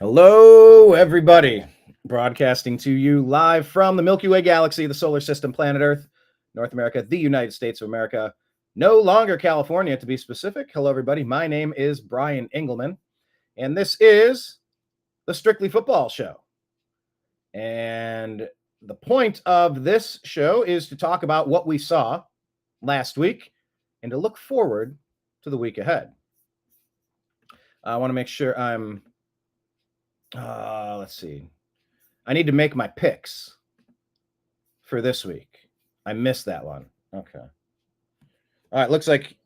Hello, everybody. Broadcasting to you live from the Milky Way galaxy, the solar system, planet Earth, North America, the United States of America, no longer California to be specific. Hello, everybody. My name is Brian Engelman, and this is the Strictly Football Show. And the point of this show is to talk about what we saw last week and to look forward to the week ahead. I want to make sure I'm let's see. I need to make my picks for this week. I missed that one. Okay. All right. Looks like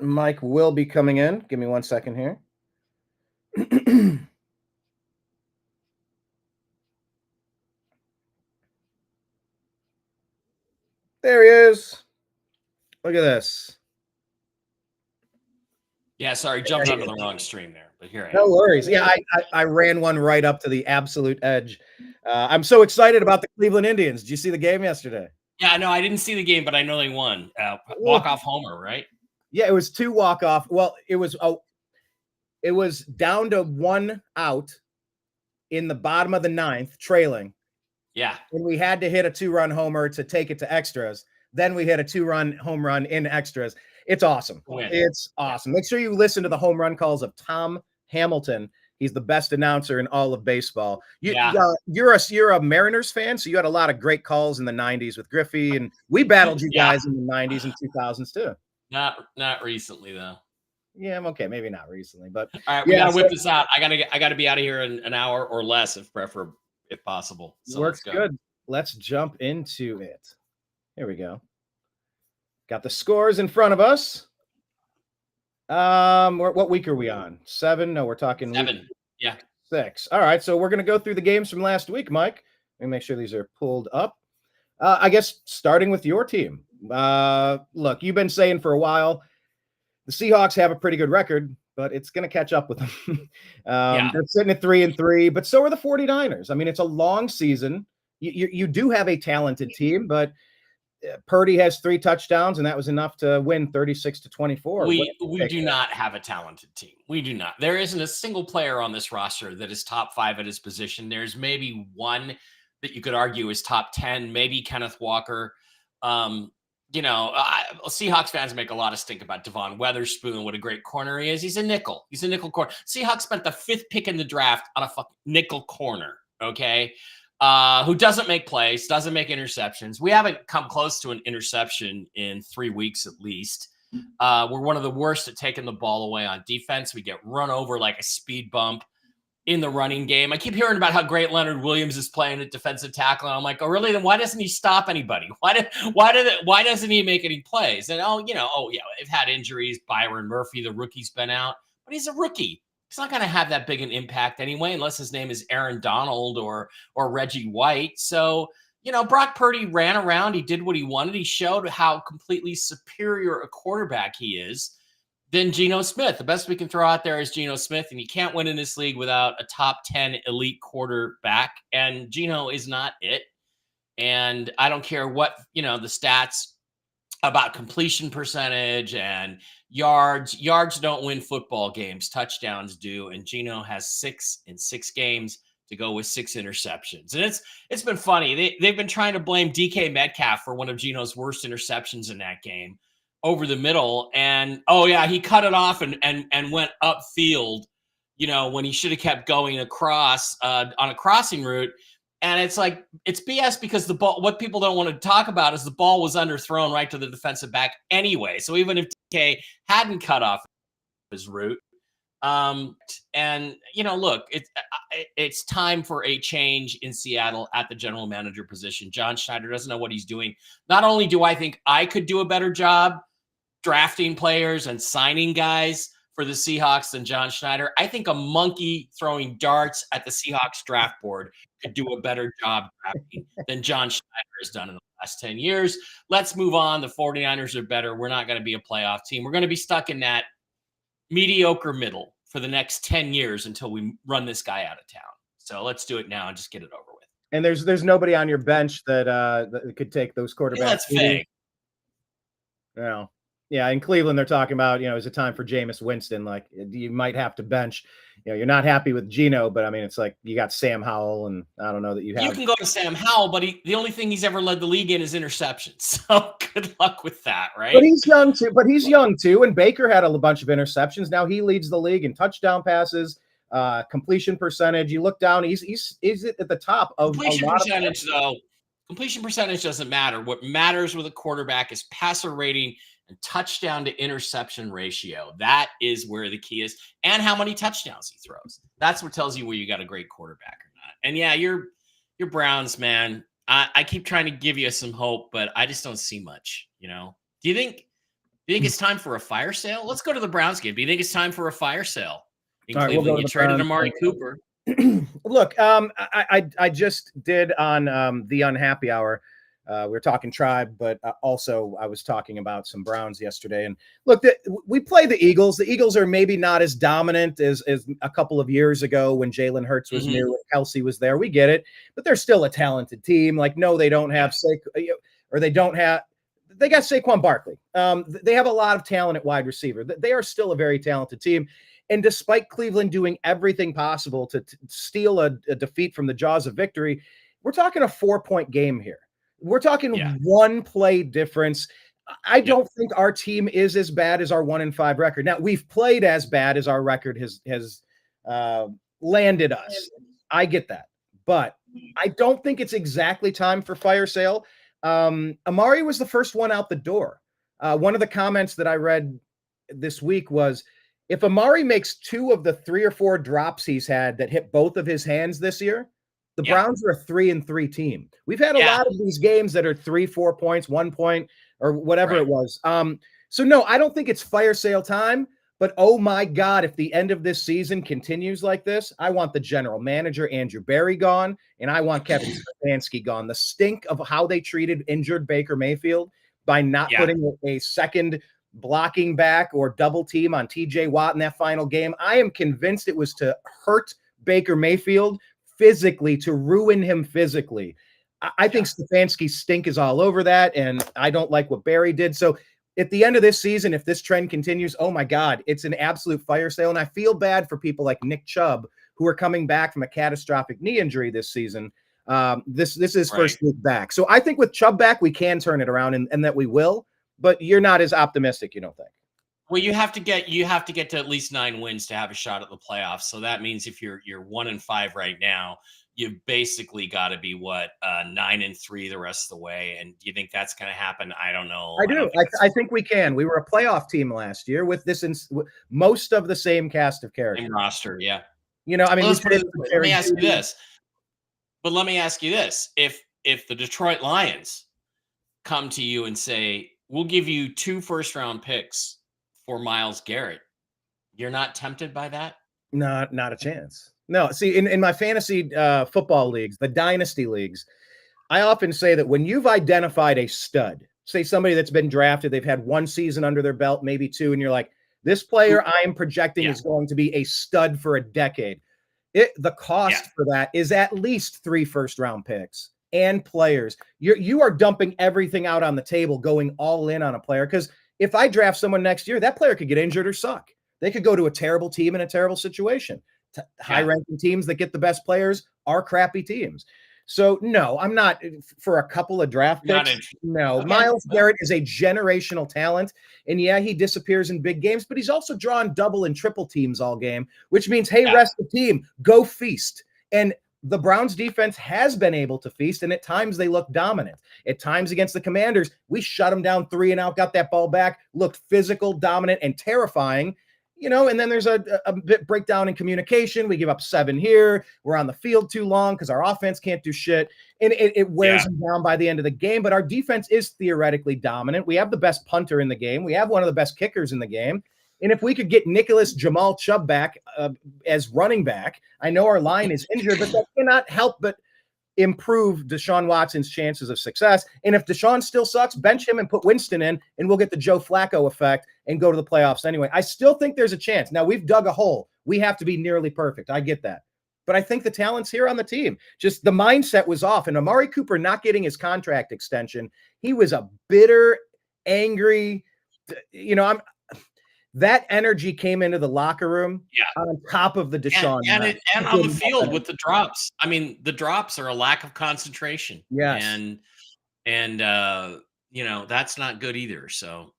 Mike will be coming in. Give me 1 second here. There he is. Look at this. Yeah, sorry, jumped onto the wrong stream there, but here I am. No worries. Yeah, I ran one right up to the absolute edge. I'm so excited about the Cleveland Indians. Did you see the game yesterday? Yeah, no, I didn't see the game, but I know they won. Walk-off homer, right? Yeah, it was 2 walk-off. Well, it was down to 1 out in the bottom of the 9th, trailing. Yeah. And we had to hit a 2-run homer to take it to extras. Then we hit a 2-run home run in extras. It's awesome. It's awesome. Make sure you listen to the home run calls of Tom Hamilton. He's the best announcer in all of baseball. You're a Mariners fan, so you had a lot of great calls in the 90s with Griffey, and we battled you guys in the 90s and 2000s too. Not recently though. Yeah, okay, maybe not recently, but all right, we gotta whip this out. I gotta be out of here in an hour or less, if possible. So works good. Let's jump into it. Here we go. Got the scores in front of us. What week are we on? 7? No, we're talking 7. Yeah. 6. All right, so we're going to go through the games from last week, Mike. Let me make sure these are pulled up. I guess starting with your team. Look, you've been saying for a while the Seahawks have a pretty good record, but it's going to catch up with them. They're sitting at 3-3, but so are the 49ers. I mean, it's a long season. You do have a talented team, but Purdy has 3 touchdowns, and that was enough to win 36-24. We do not have a talented team. We do not. There isn't a single player on this roster that is top 5 at his position. There's maybe one that you could argue is top 10, maybe Kenneth Walker. Seahawks fans make a lot of stink about Devon Weatherspoon, what a great corner he is. He's a nickel. He's a nickel corner. Seahawks spent the 5th pick in the draft on a fucking nickel corner, okay? Who doesn't make plays, doesn't make interceptions. We haven't come close to an interception in 3 weeks at least. We're one of the worst at taking the ball away on defense. We get run over like a speed bump in the running game. I keep hearing about how great Leonard Williams is playing at defensive tackle. And I'm like, oh, really? Then why doesn't he stop anybody? Why doesn't he make any plays? And they've had injuries. Byron Murphy, the rookie's been out, but he's a rookie. He's not going to have that big an impact anyway, unless his name is Aaron Donald or Reggie White. So, Brock Purdy ran around. He did what he wanted. He showed how completely superior a quarterback he is than Geno Smith. The best we can throw out there is Geno Smith, and you can't win in this league without a top 10 elite quarterback, and Geno is not it. And I don't care what, the stats about completion percentage and yards. Yards don't win football games. Touchdowns do. And Geno has 6 in 6 games to go with 6 interceptions. And it's been funny. They've been trying to blame DK Metcalf for one of Geno's worst interceptions in that game over the middle. And, he cut it off and went upfield, when he should have kept going across on a crossing route. And it's like, it's BS because the ball, what people don't want to talk about is the ball was underthrown right to the defensive back anyway. So even if DK hadn't cut off his route, look, it's time for a change in Seattle at the general manager position. John Schneider doesn't know what he's doing. Not only do I think I could do a better job drafting players and signing guys for the Seahawks than John Schneider, I think a monkey throwing darts at the Seahawks draft board could do a better job drafting than John Schneider has done in the last 10 years. Let's move on. The 49ers are better. We're not going to be a playoff team. We're going to be stuck in that mediocre middle for the next 10 years until we run this guy out of town. So let's do it now and just get it over with. And there's nobody on your bench that could take those quarterbacks. That's fake. Yeah. Yeah, in Cleveland, they're talking about, is it time for Jameis Winston? Like, you might have to bench. You're not happy with Geno, but I mean, it's like you got Sam Howell, and I don't know that you You have. can go to Sam Howell, but the only thing he's ever led the league in is interceptions. So good luck with that, right? But he's young too. But he's young too. And Baker had a bunch of interceptions. Now he leads the league in touchdown passes, completion percentage. You look down, he's at the top of completion a lot percentage, though. Completion percentage doesn't matter. What matters with a quarterback is passer rating and touchdown to interception ratio. That is where the key is, and how many touchdowns he throws. That's what tells you where you got a great quarterback or not. And yeah, you're Browns, man. I keep trying to give you some hope, but I just don't see much. Do you think it's time for a fire sale? Let's go to the Browns game. Do you think it's time for a fire sale in All right, Cleveland? we'll You traded Amari Cooper. Look, I just did on the Unhappy Hour. We were talking Tribe, but also I was talking about some Browns yesterday. And look, we play the Eagles. The Eagles are maybe not as dominant as a couple of years ago when Jalen Hurts was new and Kelsey was there. We get it, but they're still a talented team. Like, no, they don't have they got Saquon Barkley. They have a lot of talent at wide receiver. They are still a very talented team. And despite Cleveland doing everything possible to steal a defeat from the jaws of victory, we're talking a 4-point game here. We're talking one play difference. I don't think our team is as bad as our 1-5 record. Now, we've played as bad as our record has landed us. I get that. But I don't think it's exactly time for fire sale. Amari was the first one out the door. One of the comments that I read this week was, if Amari makes 2 of the 3 or 4 drops he's had that hit both of his hands this year, the Browns are a 3-3 team. We've had a lot of these games that are 3-4 points, 1 point, or whatever it was. So no, I don't think it's fire sale time, but oh my God, if the end of this season continues like this, I want the general manager, Andrew Berry, gone, and I want Kevin Stefanski gone. The stink of how they treated injured Baker Mayfield by not putting a second blocking back or double team on TJ Watt in that final game. I am convinced it was to hurt Baker Mayfield physically, to ruin him physically. I think Stefanski's stink is all over that, and I don't like what Barry did. So at the end of this season, if this trend continues, oh my God, it's an absolute fire sale. And I feel bad for people like Nick Chubb, who are coming back from a catastrophic knee injury this season. This is first week back. So I think with Chubb back, we can turn it around, and that we will. But you're not as optimistic, you don't think? Well, you have to get to at least 9 wins to have a shot at the playoffs. So that means if you're 1-5 right now, you basically got to be 9-3 the rest of the way. And do you think that's going to happen? I don't know. I do. I think we can. We were a playoff team last year with most of the same cast of characters. Same roster, yeah. I mean, let me ask you this. But let me ask you this: if the Detroit Lions come to you and say, we'll give you 2 first-round picks for Myles Garrett, you're not tempted by that? Not a chance. No, see, in my fantasy football leagues, the dynasty leagues, I often say that when you've identified a stud, say somebody that's been drafted, they've had 1 season under their belt, maybe 2, and you're like, this player I am projecting is going to be a stud for a decade. The cost for that is at least 3 first-round picks and players. You are dumping everything out on the table, going all in on a player, because if I draft someone next year, that player could get injured or suck. They could go to a terrible team in a terrible situation. High-ranking teams that get the best players are crappy teams. So, no, I'm not for a couple of draft picks. No, okay. Myles Garrett is a generational talent. And, yeah, he disappears in big games, but he's also drawing double and triple teams all game, which means, hey, rest the team, go feast. And the Browns defense has been able to feast, and at times they look dominant. At times against the Commanders, we shut them down 3 and out, got that ball back, looked physical, dominant, and terrifying. And then there's a bit breakdown in communication. We give up 7 here. We're on the field too long because our offense can't do shit. And it wears them down by the end of the game. But our defense is theoretically dominant. We have the best punter in the game. We have one of the best kickers in the game. And if we could get Nicholas Jamal Chubb back as running back, I know our line is injured, but that cannot help but improve Deshaun Watson's chances of success. And if Deshaun still sucks, bench him and put Winston in, and we'll get the Joe Flacco effect and go to the playoffs anyway. I still think there's a chance. Now, we've dug a hole. We have to be nearly perfect. I get that. But I think the talent's here on the team. Just the mindset was off. And Amari Cooper not getting his contract extension, he was a bitter, angry, I'm that energy came into the locker room on top of the Deshaun and on the field with the drops. I mean, the drops are a lack of concentration. Yes. And that's not good either. So,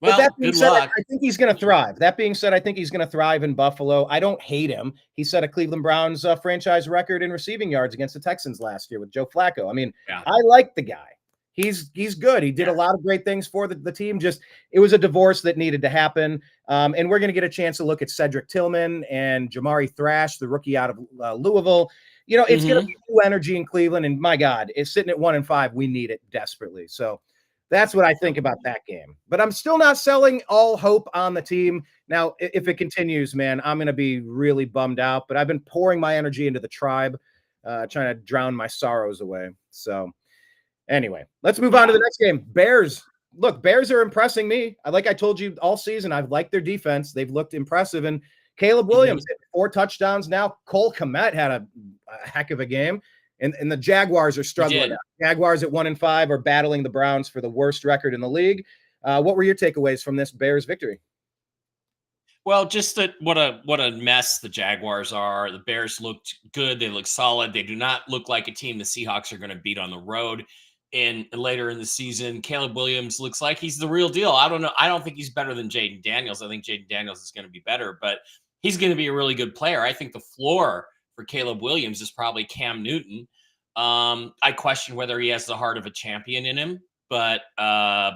But that being good said, luck. I think he's going to thrive. That being said, I think he's going to thrive in Buffalo. I don't hate him. He set a Cleveland Browns franchise record in receiving yards against the Texans last year with Joe Flacco. I mean, I like the guy. He's good. He did a lot of great things for the team. Just it was a divorce that needed to happen. And we're going to get a chance to look at Cedric Tillman and Jamari Thrash, the rookie out of Louisville. It's going to be new energy in Cleveland. And my God, it's sitting at 1-5. We need it desperately. So that's what I think about that game. But I'm still not selling all hope on the team. Now, if it continues, man, I'm going to be really bummed out. But I've been pouring my energy into the tribe, trying to drown my sorrows away. So anyway, let's move on to the next game. Bears. Look, Bears are impressing me. Like I told you all season, I've liked their defense. They've looked impressive. And Caleb Williams hit 4 touchdowns now. Cole Kmet had a heck of a game. And the Jaguars are struggling. Jaguars at 1-5 are battling the Browns for the worst record in the league. What were your takeaways from this Bears victory? Well, just that what a mess the Jaguars are. The Bears looked good. They look solid. They do not look like a team the Seahawks are going to beat on the road. And later in the season, Caleb Williams looks like he's the real deal. I don't know. I don't think he's better than Jaden Daniels. I think Jaden Daniels is going to be better, but he's going to be a really good player. I think the floor for Caleb Williams is probably Cam Newton. I question whether he has the heart of a champion in him, but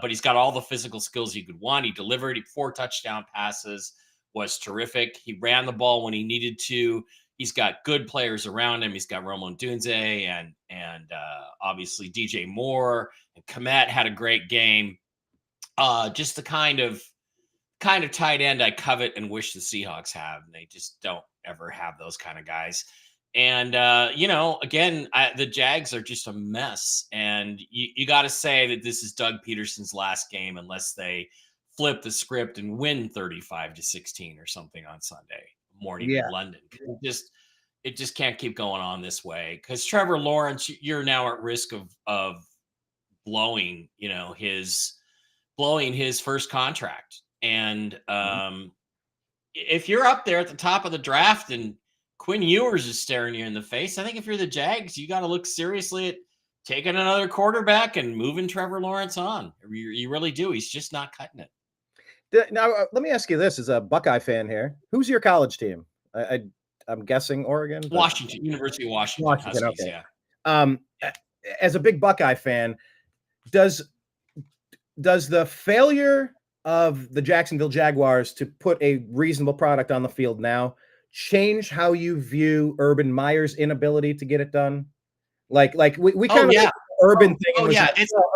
he's got all the physical skills you could want. He delivered 4 touchdown passes, was terrific. He ran the ball when he needed to. He's got good players around him. He's got Romo Dunze and obviously DJ Moore, and Kmet had a great game. Just the kind of tight end I covet and wish the Seahawks have. And they just don't ever have those kind of guys. And, again, the Jags are just a mess. And you got to say that this is Doug Peterson's last game unless they flip the script and win 35-16 or something on Sunday morning in London. It just can't keep going on this way because Trevor Lawrence, you're now at risk of blowing his first contract. And if you're up there at the top of the draft and Quinn Ewers is staring you in the face, I think if you're the Jags, you got to look seriously at taking another quarterback and moving Trevor Lawrence on. You really do. He's just not cutting it. Now, let me ask you this as a Buckeye fan here. Who's your college team? I'm guessing Oregon. Washington, University of Washington. Huskies, okay. Yeah. As a big Buckeye fan, does the failure of the Jacksonville Jaguars to put a reasonable product on the field now change how you view Urban Meyer's inability to get it done? Like we kind of Urban thing.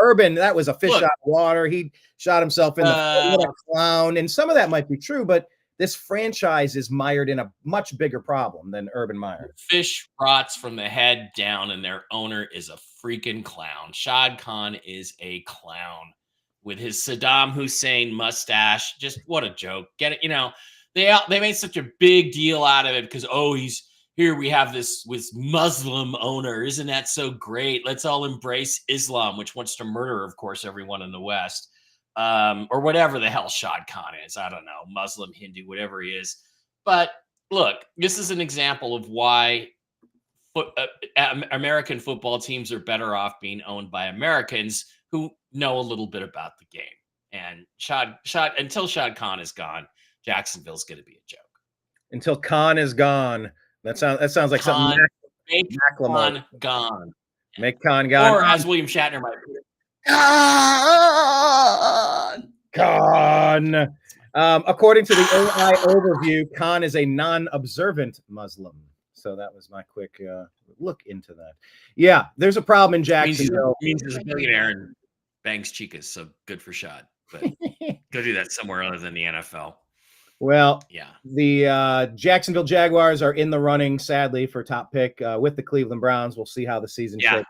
Urban, that was a fish out of water. He shot himself in the foot. What a clown. And some of that might be true, but this franchise is mired in a much bigger problem than Urban Meyer. Fish rots from the head down, and their owner is a freaking clown. Shad Khan is a clown with his Saddam Hussein mustache. Just what a joke. Get it? They made such a big deal out of it because, he's here. We have this Muslim owner. Isn't that so great? Let's all embrace Islam, which wants to murder, of course, everyone in the West. Or whatever the hell Shad Khan is. I don't know, Muslim, Hindu, whatever he is. But look, this is an example of why American football teams are better off being owned by Americans who know a little bit about the game. And until Shad Khan is gone, Jacksonville's going to be a joke. Until Khan is gone. That sounds like something. Make Khan gone. Make Khan gone. Or as William Shatner might put it, Khan. According to the AI overview, Khan is a non-observant Muslim. So that was my quick look into that. Yeah, there's a problem in Jacksonville. Means he's a billionaire and bangs chicas. So good for Shad. But go do that somewhere other than the NFL. Well, yeah, the Jacksonville Jaguars are in the running, sadly, for top pick with the Cleveland Browns. We'll see how the season shapes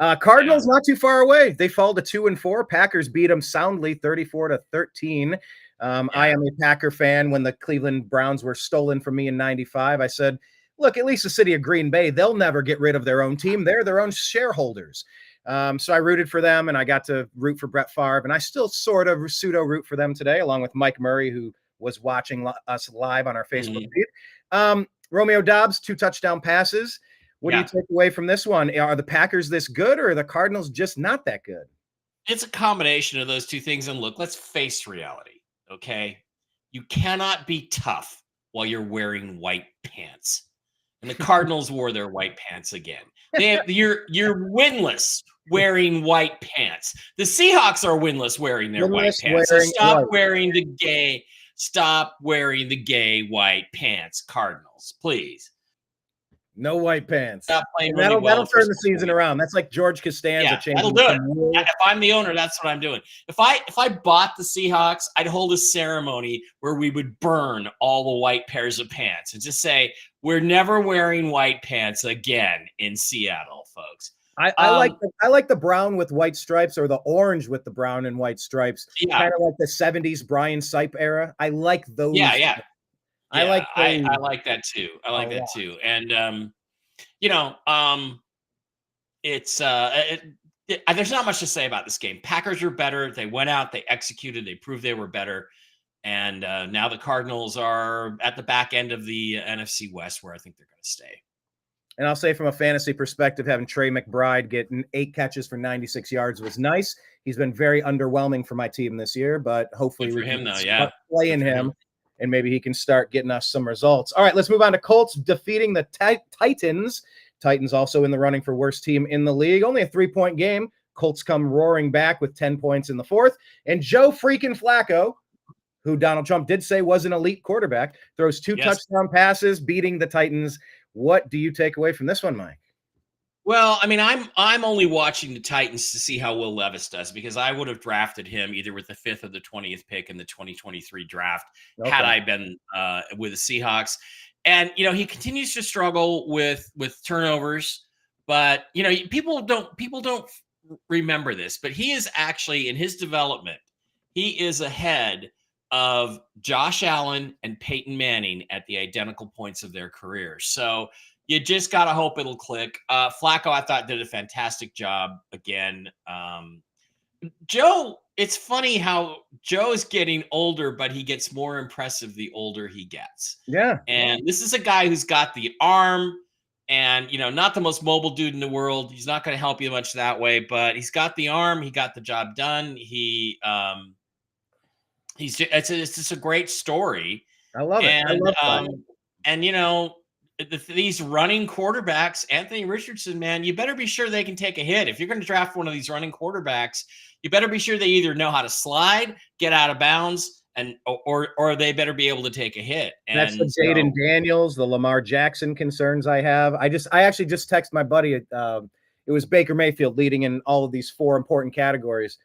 up. Cardinals not too far away. They fall to 2-4. Packers beat them soundly, 34-13. I am a Packer fan. When the Cleveland Browns were stolen from me in '95, I said, "Look, at least the city of Green Bay, they'll never get rid of their own team. They're their own shareholders." So I rooted for them, and I got to root for Brett Favre, and I still sort of pseudo root for them today, along with Mike Murray, who was watching us live on our Facebook feed. Romeo Doubs, 2 touchdown passes. What do you take away from this one? Are the Packers this good, or are the Cardinals just not that good? It's a combination of those two things. And look, let's face reality, okay? You cannot be tough while you're wearing white pants. And the Cardinals wore their white pants again. You're winless wearing white pants. The Seahawks are winless wearing their white pants. So stop wearing the gay white pants, Cardinals, please. No white pants. That'll turn the season around. That's like George Costanza. Yeah, that'll do it. If I'm the owner, that's what I'm doing. If I bought the Seahawks, I'd hold a ceremony where we would burn all the white pairs of pants and just say, we're never wearing white pants again in Seattle, folks. I like the brown with white stripes, or the orange with the brown and white stripes. Yeah. Kind of like the 70s Brian Sipe era. I like those. Yeah. I like that too. I like that too. And it's there's not much to say about this game. Packers are better. They went out, they executed, they proved they were better. And now the Cardinals are at the back end of the NFC West, where I think they're going to stay. And I'll say, from a fantasy perspective, having Trey McBride getting 8 catches for 96 yards was nice. He's been very underwhelming for my team this year, but hopefully we can start playing him, and maybe he can start getting us some results. All right, let's move on to Colts defeating the Titans. Titans also in the running for worst team in the league. Only a 3-point game. Colts come roaring back with 10 points in the fourth. And Joe freaking Flacco, who Donald Trump did say was an elite quarterback, throws 2 touchdown passes, beating the Titans. What do you take away from this one, Mike? Well, I mean, I'm only watching the Titans to see how Will Levis does, because I would have drafted him either with the 5th or the 20th pick in the 2023 draft had I been with the Seahawks. And he continues to struggle with turnovers, but people don't remember this, but he is actually, in his development, he is ahead of Josh Allen and Peyton Manning at the identical points of their careers. So you just got to hope it'll click. Flacco, I thought, did a fantastic job again. Joe, it's funny how Joe is getting older, but he gets more impressive the older he gets. Yeah. And this is a guy who's got the arm and, not the most mobile dude in the world. He's not going to help you much that way, but he's got the arm. He got the job done. It's just a great story. I love it. And, I love these running quarterbacks, Anthony Richardson, man, you better be sure they can take a hit. If you're going to draft one of these running quarterbacks, you better be sure they either know how to slide, get out of bounds, or they better be able to take a hit. And that's the Jaden Daniels, the Lamar Jackson concerns I have. I actually just texted my buddy. It was Baker Mayfield leading in all of these 4 important categories.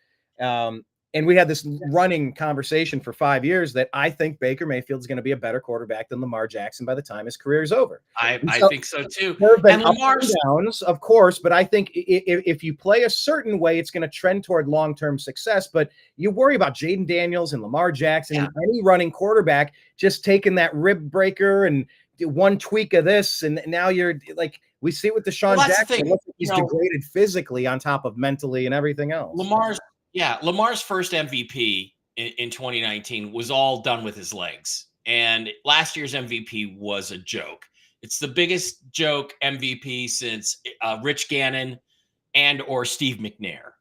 And we had this running conversation for 5 years that I think Baker Mayfield is going to be a better quarterback than Lamar Jackson by the time his career is over. I think so too. There have been ups and downs, of course, but I think if you play a certain way, it's going to trend toward long-term success. But you worry about Jaden Daniels and Lamar Jackson and any running quarterback just taking that rib breaker and one tweak of this, and now you're like, we see it with Deshaun Jackson. He's degraded physically on top of mentally and everything else. Lamar's first MVP in 2019 was all done with his legs. And last year's MVP was a joke. It's the biggest joke MVP since Rich Gannon and or Steve McNair.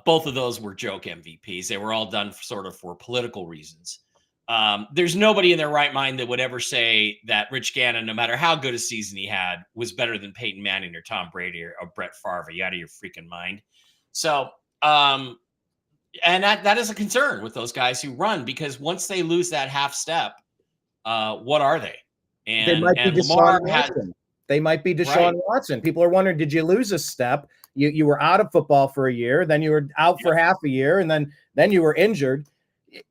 Both of those were joke MVPs. They were all done for political reasons. There's nobody in their right mind that would ever say that Rich Gannon, no matter how good a season he had, was better than Peyton Manning or Tom Brady or Brett Favre. Are you out of your freaking mind? So, and that is a concern with those guys who run, because once they lose that half step, what are they? And they might be Deshaun Watson. They might be Deshaun Watson. People are wondering, did you lose a step? You were out of football for a year, then you were out for half a year, and then you were injured.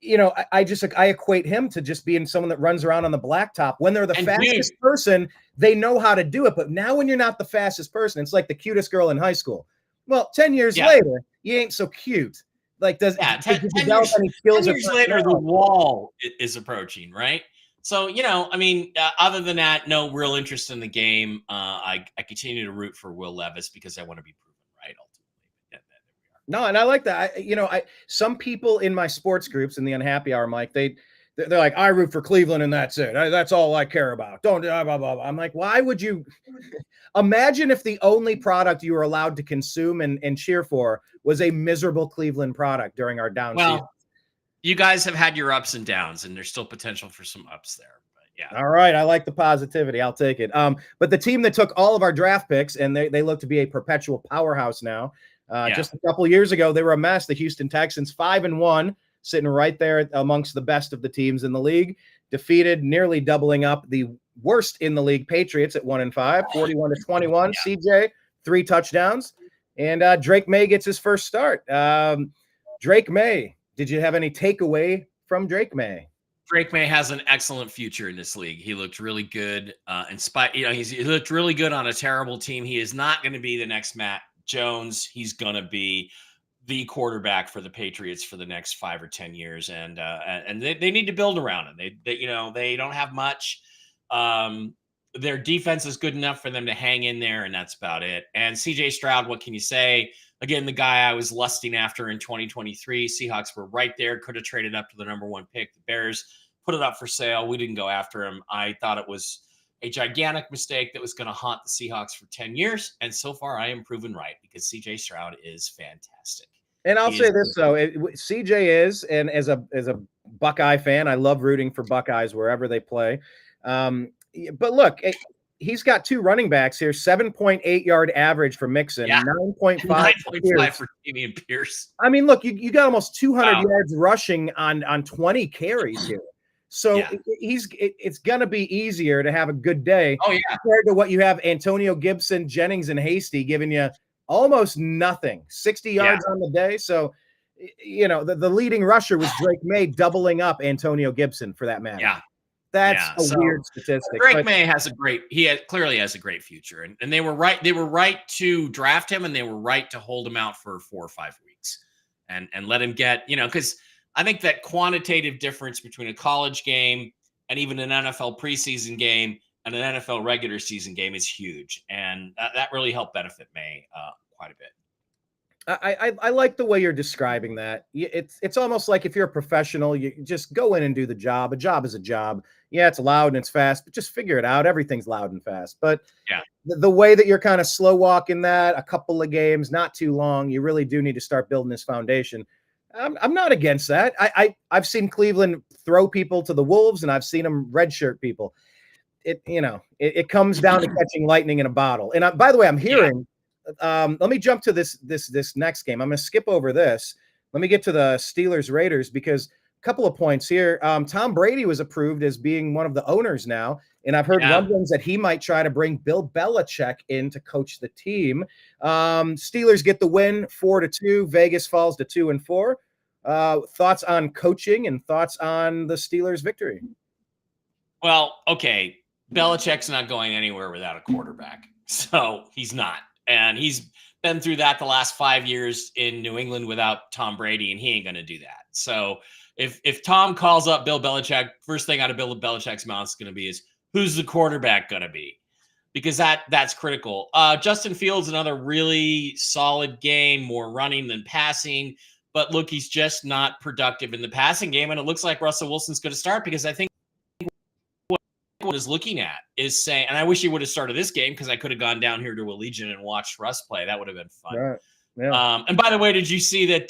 I equate him to just being someone that runs around on the blacktop. When they're the fastest person, they know how to do it. But now when you're not the fastest person, it's like the cutest girl in high school. Well, 10 years later, you ain't so cute. Like, 10 years later, the wall is approaching, right? So, other than that, no real interest in the game. I continue to root for Will Levis because I want to be proven right, ultimately. No, and I like that. Some people in my sports groups in the Unhappy Hour, Mike, they're like, I root for Cleveland and that's it. That's all I care about. Don't blah, blah, blah. I'm like, why would you imagine if the only product you were allowed to consume and cheer for was a miserable Cleveland product during our down season? Well, you guys have had your ups and downs, and there's still potential for some ups there. But yeah. All right. I like the positivity. I'll take it. But the team that took all of our draft picks, and they look to be a perpetual powerhouse now. Just a couple of years ago, they were a mess. The Houston Texans, 5-1, sitting right there amongst the best of the teams in the league. Defeated, nearly doubling up the worst in the league Patriots at 1-5, 41-21. Yeah. CJ, 3 touchdowns, and Drake May gets his first start. Drake May, did you have any takeaway from Drake May? Drake May has an excellent future in this league. He looked really good. He looked really good on a terrible team. He is not going to be the next Matt Jones. He's going to be the quarterback for the Patriots for the next 5 or 10 years. And they need to build around him. They don't have much. Their defense is good enough for them to hang in there, and that's about it. And CJ Stroud, what can you say? Again, the guy I was lusting after in 2023. Seahawks were right there, could have traded up to the number 1 pick. The Bears put it up for sale. We didn't go after him. I thought it was a gigantic mistake that was going to haunt the Seahawks for 10 years. And so far, I am proven right because CJ Stroud is fantastic. And I'll say this, though. CJ is, and as a Buckeye fan, I love rooting for Buckeyes wherever they play. But look, he's got 2 running backs here, 7.8 yard average for Mixon, 9.5 for Dameon Pierce. I mean, look, you got almost 200 yards rushing on 20 carries here. So it's going to be easier to have a good day compared to what you have Antonio Gibson, Jennings, and Hasty giving you almost nothing, 60 yards on the day. So, the leading rusher was Drake May, doubling up Antonio Gibson for that matter. Yeah. That's a weird statistic. Drake May clearly has a great future. And they were right. They were right to draft him, and they were right to hold him out for 4 or 5 weeks and let him get, because I think that quantitative difference between a college game and even an NFL preseason game and an NFL regular season game is huge. And that really helped benefit May quite a bit. I like the way you're describing that. It's almost like if you're a professional, you just go in and do the job. A job is a job. Yeah, it's loud and it's fast, but just figure it out. Everything's loud and fast. But the way that you're kind of slow walking that, a couple of games, not too long, you really do need to start building this foundation. I'm not against that. I've seen Cleveland throw people to the wolves, and I've seen them redshirt people. It comes down to catching lightning in a bottle. And by the way, I'm hearing. Let me jump to this next game. I'm going to skip over this. Let me get to the Steelers Raiders because a couple of points here. Tom Brady was approved as being one of the owners now, and I've heard rumblings that he might try to bring Bill Belichick in to coach the team. Steelers get the win 4-2. Vegas falls to 2-4. Thoughts on coaching and thoughts on the Steelers' victory? Well, okay, Belichick's not going anywhere without a quarterback, so he's not. And he's been through that the last 5 years in New England without Tom Brady, and he ain't going to do that. So if Tom calls up Bill Belichick, first thing out of Bill Belichick's mouth is going to be is, who's the quarterback going to be? Because that's critical. Justin Fields, another really solid game, more running than passing. But look, he's just not productive in the passing game. And it looks like Russell Wilson's going to start because I think what is looking at is saying, and I wish he would have started this game because I could have gone down here to Allegiant and watched Russ play. That would have been fun. Right. Yeah. And by the way, did you see that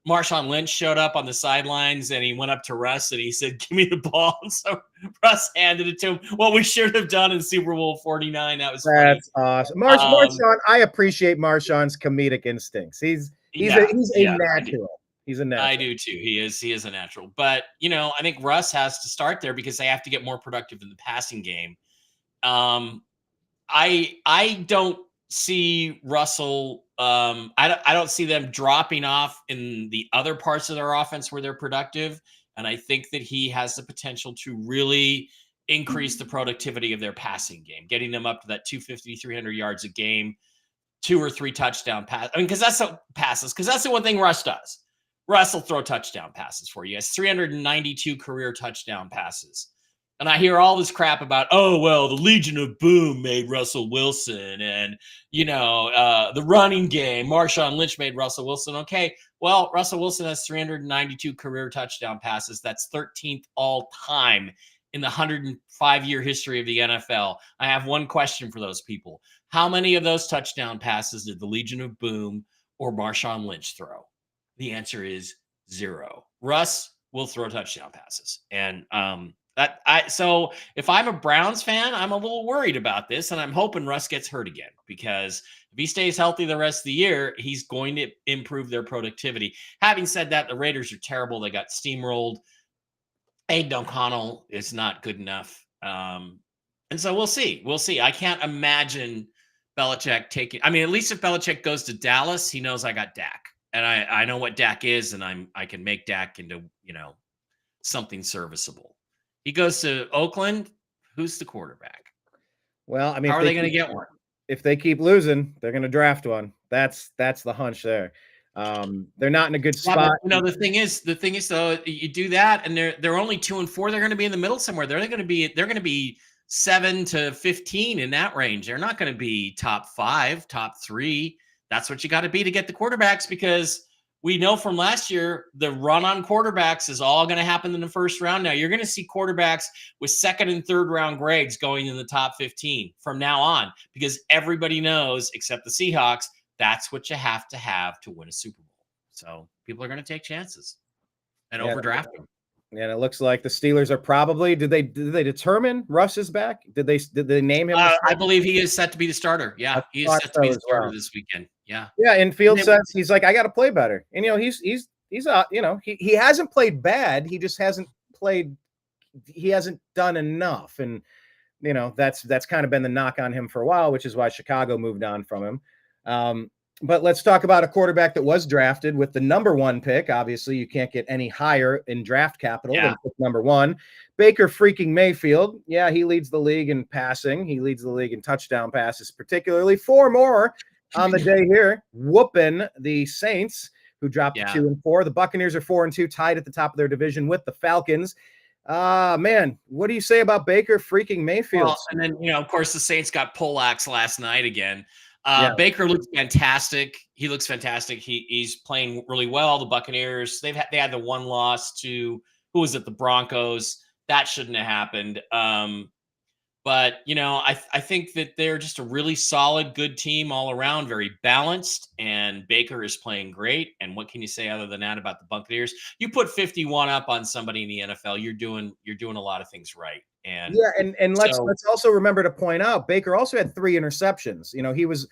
Marshawn Lynch showed up on the sidelines and he went up to Russ and he said, "Give me the ball." And so Russ handed it to him. What we should have done in Super Bowl 49. That's awesome. Marshawn, I appreciate Marshawn's comedic instincts. He's a natural. He's a natural. I do too. He is a natural. But I think Russ has to start there because they have to get more productive in the passing game. I don't see Russell. I don't see them dropping off in the other parts of their offense where they're productive. And I think that he has the potential to really increase the productivity of their passing game, getting them up to that 250, 300 yards a game, 2 or 3 touchdown passes. I mean, because that's the one thing Russ does. Russ will throw touchdown passes for you. He has 392 career touchdown passes. And I hear all this crap about, oh, well, the Legion of Boom made Russell Wilson, and, the running game, Marshawn Lynch made Russell Wilson. Okay, well, Russell Wilson has 392 career touchdown passes. That's 13th all time in the 105-year history of the NFL. I have one question for those people. How many of those touchdown passes did the Legion of Boom or Marshawn Lynch throw? The answer is 0. Russ will throw touchdown passes. And so if I'm a Browns fan, I'm a little worried about this, and I'm hoping Russ gets hurt again, because if he stays healthy the rest of the year, he's going to improve their productivity. Having said that, the Raiders are terrible. They got steamrolled. Aiden O'Connell is not good enough. And so we'll see. We'll see. I can't imagine Belichick taking. I mean, at least if Belichick goes to Dallas, he knows I got Dak, and I know what Dak is, and I can make Dak into something serviceable. He goes to Oakland. Who's the quarterback? Well, I mean, how are they going to get one? If they keep losing, they're going to draft one. That's the hunch there. They're not in a good spot. But, the thing is though, you do that, and they're only 2-4. They're going to be in the middle somewhere. They're going to be 7 to 15 in that range. They're not going to be top 5, top 3. That's what you got to be to get the quarterbacks, because we know from last year, the run on quarterbacks is all going to happen in the first round. Now, you're going to see quarterbacks with second and third round grades going in the top 15 from now on, because everybody knows, except the Seahawks, that's what you have to win a Super Bowl. So people are going to take chances and overdraft them. And it looks like the Steelers are probably. Did they determine Russ is back? Did they name him? I believe he is set to be the starter. Yeah, he is set to be the starter this weekend. Yeah. Yeah. And Field says he's like, I got to play better. And he's he hasn't played bad. He just hasn't played. He hasn't done enough. And that's kind of been the knock on him for a while, which is why Chicago moved on from him. But let's talk about a quarterback that was drafted with the number 1 pick. Obviously, you can't get any higher in draft capital than pick number 1. Baker freaking Mayfield. Yeah, he leads the league in passing. He leads the league in touchdown passes, particularly 4 more on the day here, whooping the Saints, who dropped to 2-4. The Buccaneers are 4-2, tied at the top of their division with the Falcons. Man, what do you say about Baker freaking Mayfield? Well, and then, of course, the Saints got poleaxed last night again. Baker looks fantastic. He looks fantastic. He's playing really well. The Buccaneers, they had the one loss to, who was it? The Broncos. That shouldn't have happened. But I think that they're just a really solid, good team all around, very balanced, and Baker is playing great. And what can you say other than that about the Buccaneers? You put 51 up on somebody in the NFL, you're doing a lot of things right. And let's also remember to point out, Baker also had 3 interceptions. He was,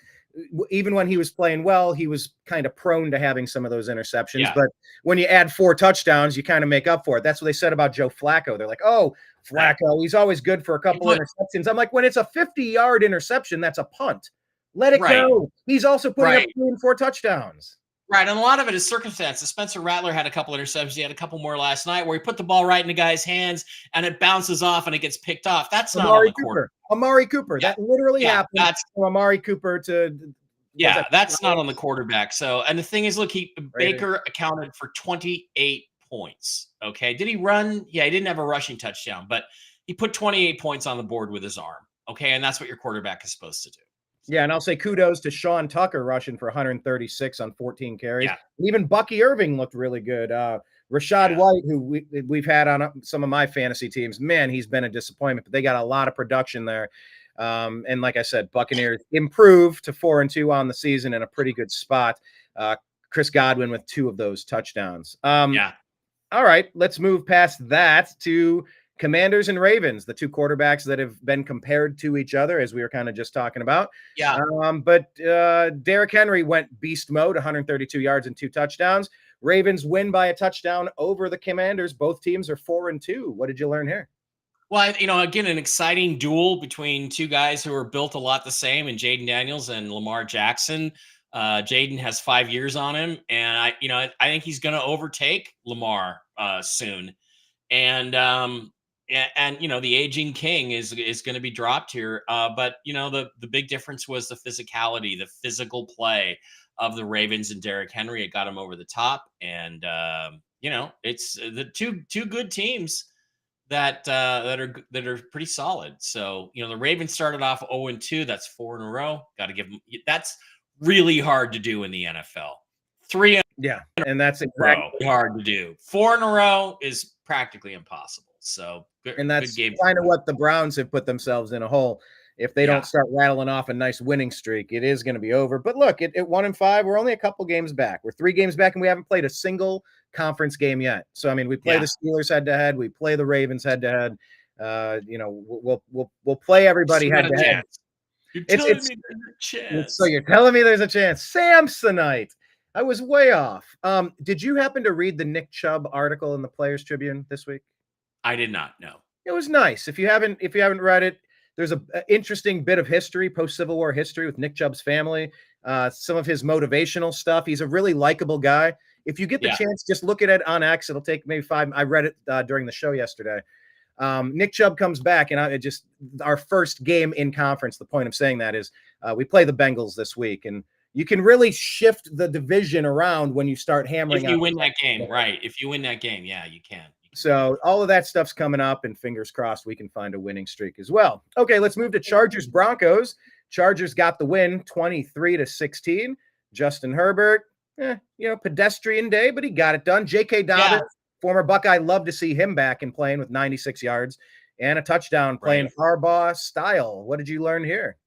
even when he was playing well, he was kind of prone to having some of those interceptions. Yeah. But when you add 4 touchdowns, you kind of make up for it. That's what they said about Joe Flacco. They're like, oh, Flacco, he's always good for a couple interceptions. I'm like, when it's a 50-yard interception, that's a punt. Let it go. He's also putting up 3 and 4 touchdowns. Right, and a lot of it is circumstances. Spencer Rattler had a couple interceptions. He had a couple more last night where he put the ball right in the guy's hands and it bounces off and it gets picked off. That's not on the quarterback. Amari Cooper. Yeah. That literally happened. That's from Amari Cooper to. Yeah, that's not on the quarterback. So, and the thing is, look, Baker accounted for 28 points. Okay, did he run? Yeah, he didn't have a rushing touchdown, but he put 28 points on the board with his arm. Okay, and that's what your quarterback is supposed to do. Yeah, and I'll say kudos to Sean Tucker rushing for 136 on 14 carries. Yeah. Even Bucky Irving looked really good. Rashad White, who we've had on some of my fantasy teams, man, he's been a disappointment, but they got a lot of production there. And like I said, Buccaneers improved to 4-2 on the season in a pretty good spot. Chris Godwin with 2 of those touchdowns. All right, let's move past that to Commanders and Ravens, the 2 quarterbacks that have been compared to each other, as we were kind of just talking about. Yeah. But Derrick Henry went beast mode, 132 yards and 2 touchdowns. Ravens win by a touchdown over the Commanders. Both teams are 4-2. What did you learn here? Well, again, an exciting duel between 2 guys who are built a lot the same, and Jaden Daniels and Lamar Jackson. Jaden has 5 years on him, and I think he's going to overtake Lamar soon. And the aging king is going to be dropped here. But the big difference was the physicality, the physical play of the Ravens and Derrick Henry. It got him over the top, and it's the two good teams that are pretty solid. So, the Ravens started off 0-2. That's 4 in a row. Got to give them. That's really hard to do in the NFL. 3 in Yeah, and that's a exactly row hard to do. 4 in a row is practically impossible. So, and that's good game. kind of what the Browns have put themselves in a hole. If they don't start rattling off a nice winning streak, it is going to be over. But look, at 1-5, we're only a couple games back. We're 3 games back, and we haven't played a single conference game yet. So I mean, we play the Steelers head to head, we play the Ravens head to head. We'll play everybody head to head. You're telling me there's a chance. So you're telling me there's a chance. Samsonite. I was way off. Did you happen to read the Nick Chubb article in the Players Tribune this week? I did not. No. It was nice. If you haven't read it, there's an interesting bit of history, post-Civil War history with Nick Chubb's family, some of his motivational stuff. He's a really likable guy. If you get the chance, just look at it on X. It'll take maybe 5. I read it during the show yesterday. Nick Chubb comes back, and our first game in conference. The point of saying that is we play the Bengals this week, and you can really shift the division around when you start hammering. If you win that game, right? If you win that game, you can. So all of that stuff's coming up, and fingers crossed we can find a winning streak as well. Okay, let's move to Chargers Broncos. Chargers got the win, 23-16. Justin Herbert, pedestrian day, but he got it done. J.K. Dobbins, former Buckeye, love to see him back and playing with 96 yards and a touchdown, playing Harbaugh style. What did you learn here?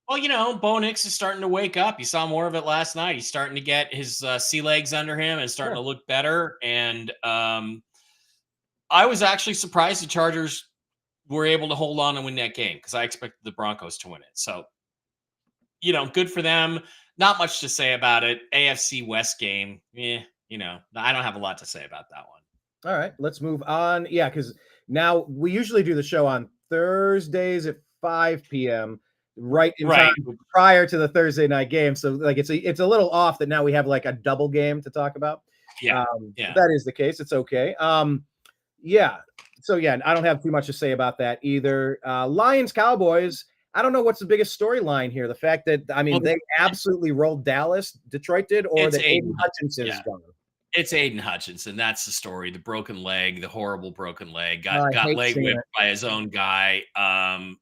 Well, Bo Nix is starting to wake up. You saw more of it last night. He's starting to get his sea legs under him and starting to look better. And I was actually surprised the Chargers were able to hold on and win that game because I expected the Broncos to win it. So, good for them. Not much to say about it. AFC West game. I don't have a lot to say about that one. All right, let's move on. Yeah, because now we usually do the show on Thursdays at 5 p.m. right in time prior to the Thursday night game. So it's a little off that now we have like a double game to talk about. Yeah. If that is the case, it's okay. So I don't have too much to say about that either. Lions Cowboys. I don't know what's the biggest storyline here. The fact that they absolutely rolled Dallas, Detroit did, or that Aiden Hutchinson is gone. It's Aiden Hutchinson. That's the story. The broken leg, the horrible broken leg, got leg whipped by his own guy.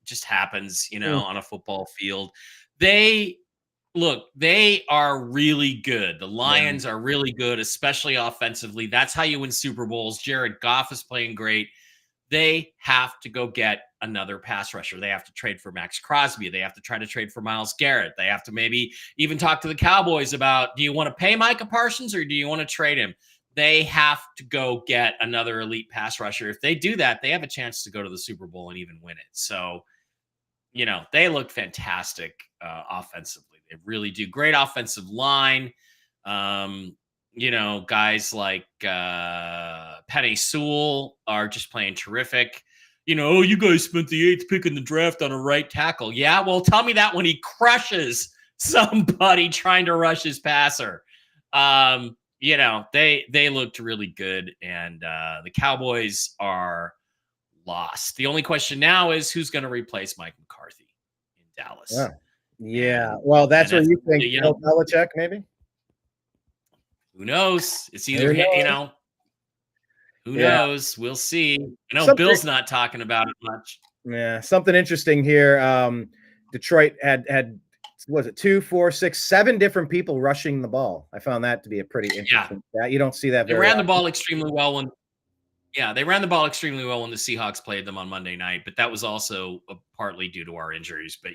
Just happens, on a football field. They are really good. The Lions are really good, especially offensively. That's how you win Super Bowls. Jared Goff is playing great. They have to go get another pass rusher. They have to trade for Max Crosby. They have to try to trade for Myles Garrett. They have to maybe even talk to the Cowboys about, do you want to pay Micah Parsons or do you want to trade him? They have to go get another elite pass rusher. If they do that, they have a chance to go to the Super Bowl and even win it. So, they look fantastic offensively. They really do. Great offensive line. Guys like Penny Sewell are just playing terrific. You guys spent the 8th pick in the draft on a right tackle. Yeah, well, tell me that when he crushes somebody trying to rush his passer. They looked really good, and the Cowboys are lost. The only question now is who's going to replace Mike McCarthy in Dallas. Yeah. Well, that's what you think. Bill Belichick, maybe. Who knows? It's either who knows? We'll see. Bill's not talking about it much. Yeah, something interesting here. Detroit had was it 2, 4, 6, 7 different people rushing the ball. I found that to be a pretty interesting stat. You don't see that. They ran the ball extremely well when they ran the ball extremely well when the Seahawks played them on Monday night, but that was also partly due to our injuries. But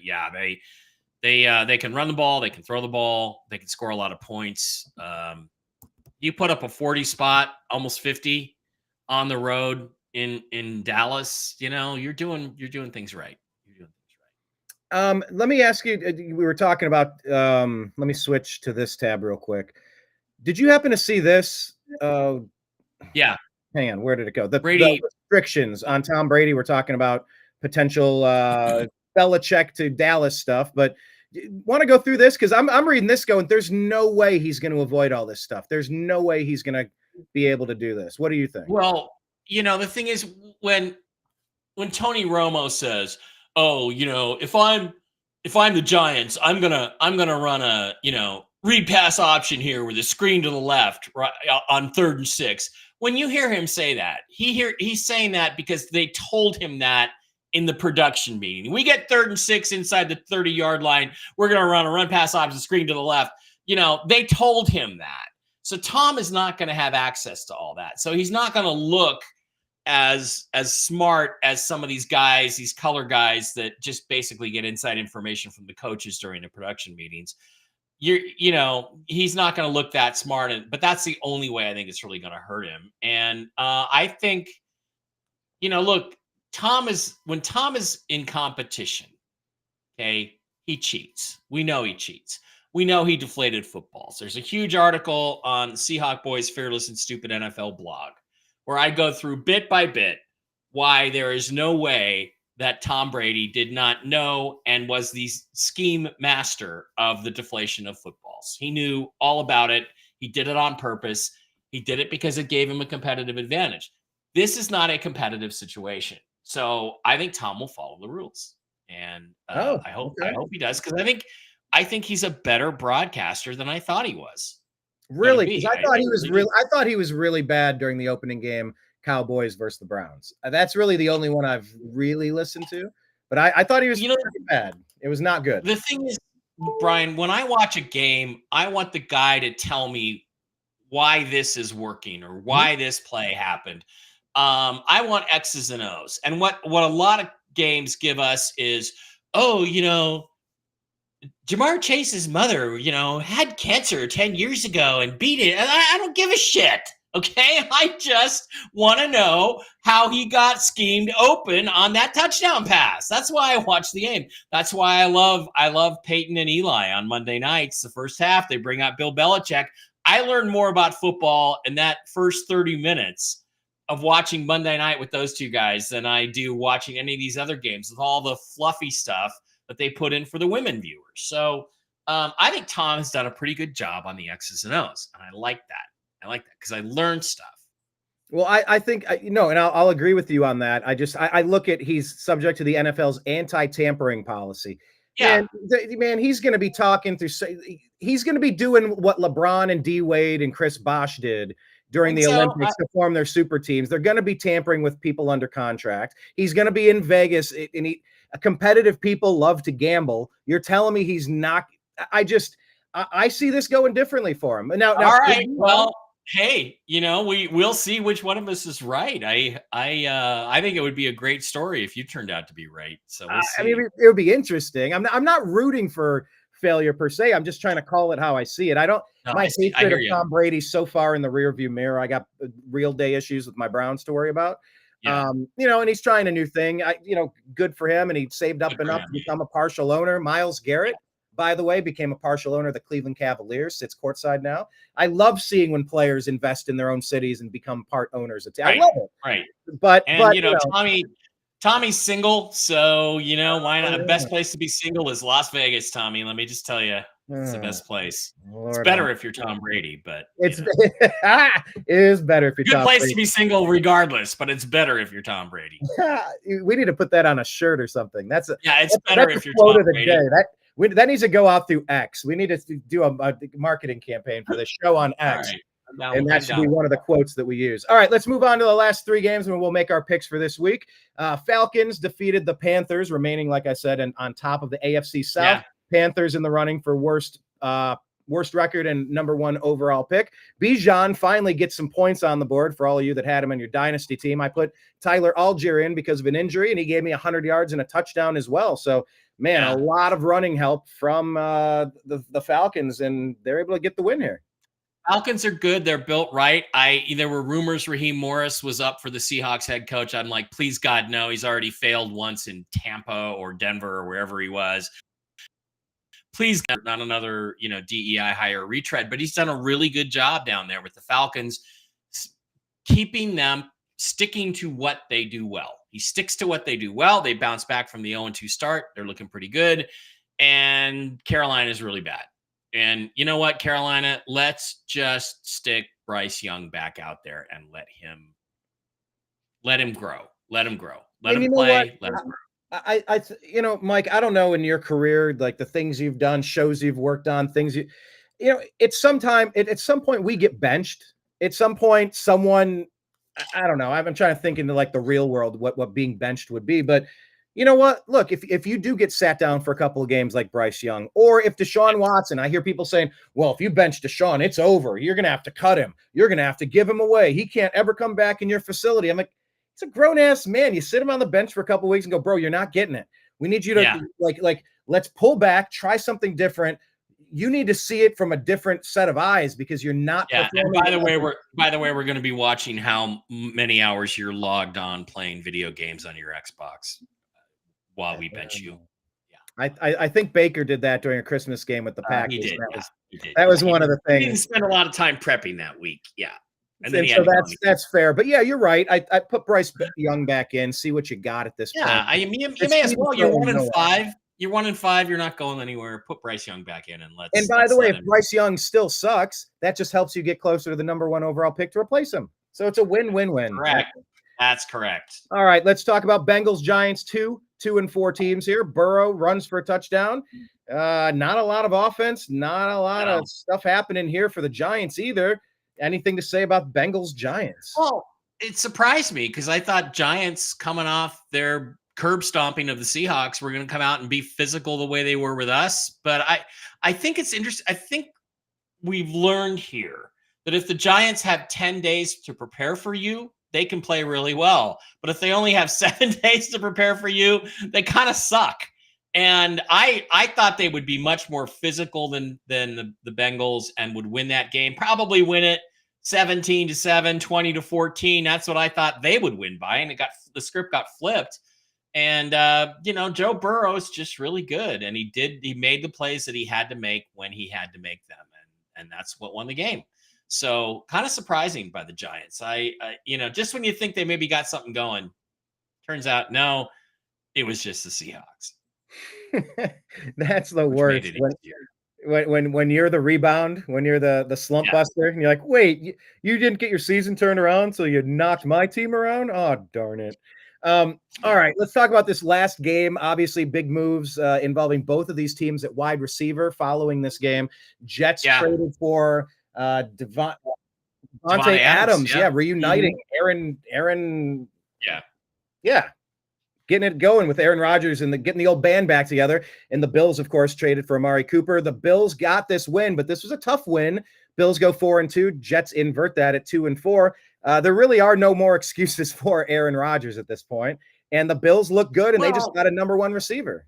they can run the ball, they can throw the ball, they can score a lot of points. You put up a 40 spot, almost 50 on the road in Dallas, you're doing things right. Let me ask you, we were talking about, let me switch to this tab real quick. Did you happen to see this? Yeah. Hang on, where did it go? The restrictions on Tom Brady. We're talking about potential Belichick to Dallas stuff, but want to go through this? Because I'm reading this going, there's no way he's going to avoid all this stuff. There's no way he's going to be able to do this. What do you think? Well, the thing is when Tony Romo says, "Oh, if I'm the Giants, I'm gonna run a read pass option here with a screen to the left right on 3rd and 6." when you hear him say that, he's saying that because they told him that in the production meeting. We get 3rd and 6 inside the 30-yard line. We're going to run a run pass opposite screen to the left. They told him that. So Tom is not going to have access to all that. So he's not going to look as smart as some of these guys, these color guys that just basically get inside information from the coaches during the production meetings. He's not going to look that smart, but that's the only way I think it's really going to hurt him. And I think, look, when Tom is in competition, okay, he cheats. We know he cheats. We know he deflated footballs. There's a huge article on Seahawk Boys Fearless and Stupid NFL blog where I go through bit by bit why there is no way that Tom Brady did not know and was the scheme master of the deflation of footballs. He knew all about it. He did it on purpose. He did it because it gave him a competitive advantage. This is not a competitive situation. So I think Tom will follow the rules. And I hope he does, because I think he's a better broadcaster than I thought he was. Really? Because I thought he was really bad during the opening game, Cowboys versus the Browns. That's really the only one I've really listened to. But I thought he was pretty bad. It was not good. The thing is, Brian, when I watch a game, I want the guy to tell me why this is working or why this play happened. I want X's and O's. And what a lot of games give us is, Jamar Chase's mother, had cancer 10 years ago and beat it. And I don't give a shit. Okay. I just want to know how he got schemed open on that touchdown pass. That's why I watch the game. That's why I love Peyton and Eli on Monday nights. The first half, they bring out Bill Belichick. I learned more about football in that first 30 minutes of watching Monday night with those two guys than I do watching any of these other games with all the fluffy stuff that they put in for the women viewers. So I think Tom has done a pretty good job on the X's and O's. And I like that. I like that because I learned stuff. Well, I think, and I'll agree with you on that. I look at, he's subject to the NFL's anti-tampering policy. Yeah, man, he's going to be he's going to be doing what LeBron and D Wade and Chris Bosh did during the Olympics to form their super teams. They're going to be tampering with people under contract. He's going to be in Vegas, and competitive people love to gamble. You're telling me he's not? I see this going differently for him. Now, all right. Well, hey, we'll see which one of us is right. I think it would be a great story if you turned out to be right. So we'll see. I mean, it would be interesting. I'm not rooting for failure per se. I'm just trying to call it how I see it. My hatred of Tom Brady so far in the rearview mirror. I got real day issues with my Browns to worry about. Yeah. And he's trying a new thing. Good for him. And he saved up enough to become a partial owner. Myles Garrett, by the way, became a partial owner of the Cleveland Cavaliers, sits courtside now. I love seeing when players invest in their own cities and become part owners. I love it. Right. But Tommy's single. So, why not? The best place to be single is Las Vegas, Tommy. Let me just tell you, it's the best place. It's better if you're Tom Brady, but it is better if you're Tom Brady. Good place to be single regardless, but it's better if you're Tom Brady. We need to put that on a shirt or something. It's better if you're Tom Brady. That needs to go out through X. We need to do a marketing campaign for the show on X. Right. And that should be one of the quotes that we use. All right, let's move on to the last three games and we'll make our picks for this week. Falcons defeated the Panthers, remaining, like I said, on top of the AFC South. Yeah. Panthers in the running for worst record and number one overall pick. Bijan finally gets some points on the board for all of you that had him on your dynasty team. I put Tyler Algier in because of an injury, and he gave me 100 yards and a touchdown as well. So, man, a lot of running help from the Falcons, and they're able to get the win here. Falcons are good. They're built right. There were rumors Raheem Morris was up for the Seahawks head coach. I'm like, please, God, no. He's already failed once in Tampa or Denver or wherever he was. Please, not another, DEI hire retread, but he's done a really good job down there with the Falcons, keeping them sticking to what they do well. He sticks to what they do well. They bounce back from the 0-2 start. They're looking pretty good. And Carolina is really bad. And you know what, Carolina, let's just stick Bryce Young back out there and let him grow. Let him play. Let him grow. Mike, I don't know in your career, like the things you've done, shows you've worked on, at some point we get benched. At some point, someone I don't know. I've been trying to think into like the real world, what being benched would be. But you know what? Look, if you do get sat down for a couple of games like Bryce Young, or if Deshaun Watson, I hear people saying, well, if you bench Deshaun, it's over. You're going to have to cut him. You're going to have to give him away. He can't ever come back in your facility. I'm like, it's a grown ass man. You sit him on the bench for a couple of weeks and go, bro, you're not getting it. We need you to like, let's pull back, try something different. You need to see it from a different set of eyes because you're not. Yeah. And by the way, we're going to be watching how many hours you're logged on playing video games on your Xbox while we bench you. Yeah. I think Baker did that during a Christmas game with the Packers. He did. That was one of the things. He didn't spend a lot of time prepping that week. Yeah. And then so that's fair. But yeah, you're right. I put Bryce Young back in, see what you got at this point. Yeah, you may as well. You're 1-5. You're 1-5. You're not going anywhere. Put Bryce Young back in and let's. And by the way, if Bryce Young still sucks, that just helps you get closer to the number 1 overall pick to replace him. So it's a win-win-win. Correct. That's correct. All right, let's talk about Bengals Giants 2-4 teams here. Burrow runs for a touchdown. Not a lot of offense, not a lot of stuff happening here for the Giants either. Anything to say about Bengals Giants? Well, it surprised me because I thought Giants coming off their curb stomping of the Seahawks were going to come out and be physical the way they were with us. But I think it's interesting. I think we've learned here that if the Giants have 10 days to prepare for you, they can play really well. But if they only have 7 days to prepare for you, they kind of suck. And I thought they would be much more physical than the Bengals and would win that game. Probably win it 17-7, 20-14. That's what I thought they would win by. And the script got flipped. And Joe Burrow is just really good. And he made the plays that he had to make when he had to make them. And that's what won the game. So kind of surprising by the Giants. Just when you think they maybe got something going, turns out no, it was just the Seahawks. That's the worst. When you're the rebound, when you're the slump buster, and you're like, wait, you didn't get your season turned around, so you knocked my team around? Oh, darn it. All right, let's talk about this last game. Obviously, big moves involving both of these teams at wide receiver following this game. Jets traded for Davante Adams. Reuniting Aaron. Yeah. Getting it going with Aaron Rodgers and getting the old band back together. And the Bills, of course, traded for Amari Cooper. The Bills got this win, but this was a tough win. Bills go 4-2. Jets invert that at 2-4. There really are no more excuses for Aaron Rodgers at this point. And the Bills look good, and they just got a number 1 receiver.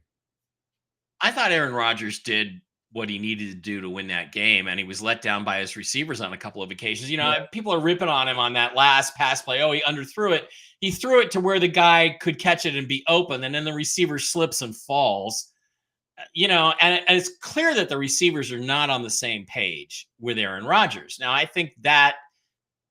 I thought Aaron Rodgers did what he needed to do to win that game, and he was let down by his receivers on a couple of occasions. People are ripping on him on that last pass play. Oh, he underthrew it. He threw it to where the guy could catch it and be open, and then the receiver slips and falls. And it's clear that the receivers are not on the same page with Aaron Rodgers. Now, I think that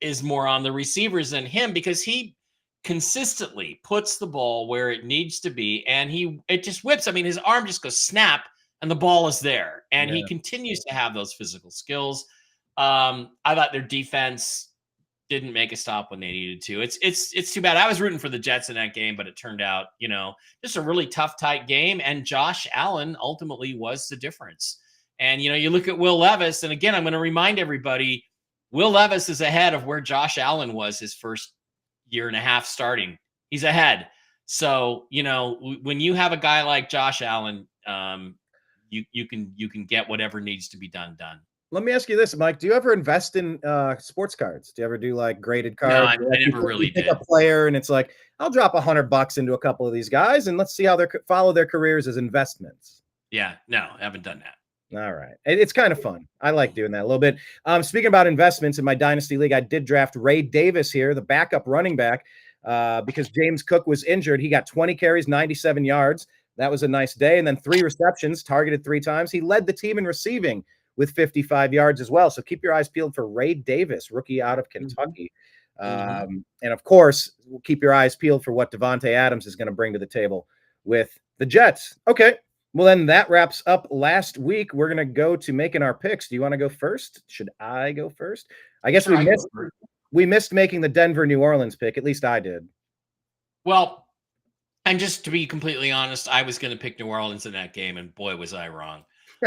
is more on the receivers than him because he consistently puts the ball where it needs to be, and it just whips. I mean, his arm just goes snap, and the ball is there, and he continues to have those physical skills. I thought their defense didn't make a stop when they needed to. It's too bad. I was rooting for the Jets in that game, but it turned out, just a really tough, tight game, and Josh Allen ultimately was the difference. And, you look at Will Levis, and again, I'm going to remind everybody, Will Levis is ahead of where Josh Allen was his first year and a half starting. He's ahead. So, when you have a guy like Josh Allen, you can get whatever needs to be done. Let me ask you this, Mike. Do you ever invest in sports cards? Do you ever do like graded cards? No, I never really did. Pick a player, and it's like, I'll drop $100 into a couple of these guys, and let's see how they follow their careers as investments. Yeah, no, I haven't done that. All right. It's kind of fun. I like doing that a little bit. Speaking about investments in my Dynasty League, I did draft Ray Davis here, the backup running back, because James Cook was injured. He got 20 carries, 97 yards. That was a nice day. And then 3 receptions, targeted 3 times. He led the team in receiving with 55 yards as well. So keep your eyes peeled for Ray Davis, rookie out of Kentucky. And of course, keep your eyes peeled for what Davante Adams is going to bring to the table with the Jets. Okay. Well, then that wraps up last week. We're going to go to making our picks. Do you want to go first? Should I go first? I guess we missed making the Denver New Orleans pick. At least I did. Well, and just to be completely honest, I was going to pick New Orleans in that game, and boy, was I wrong.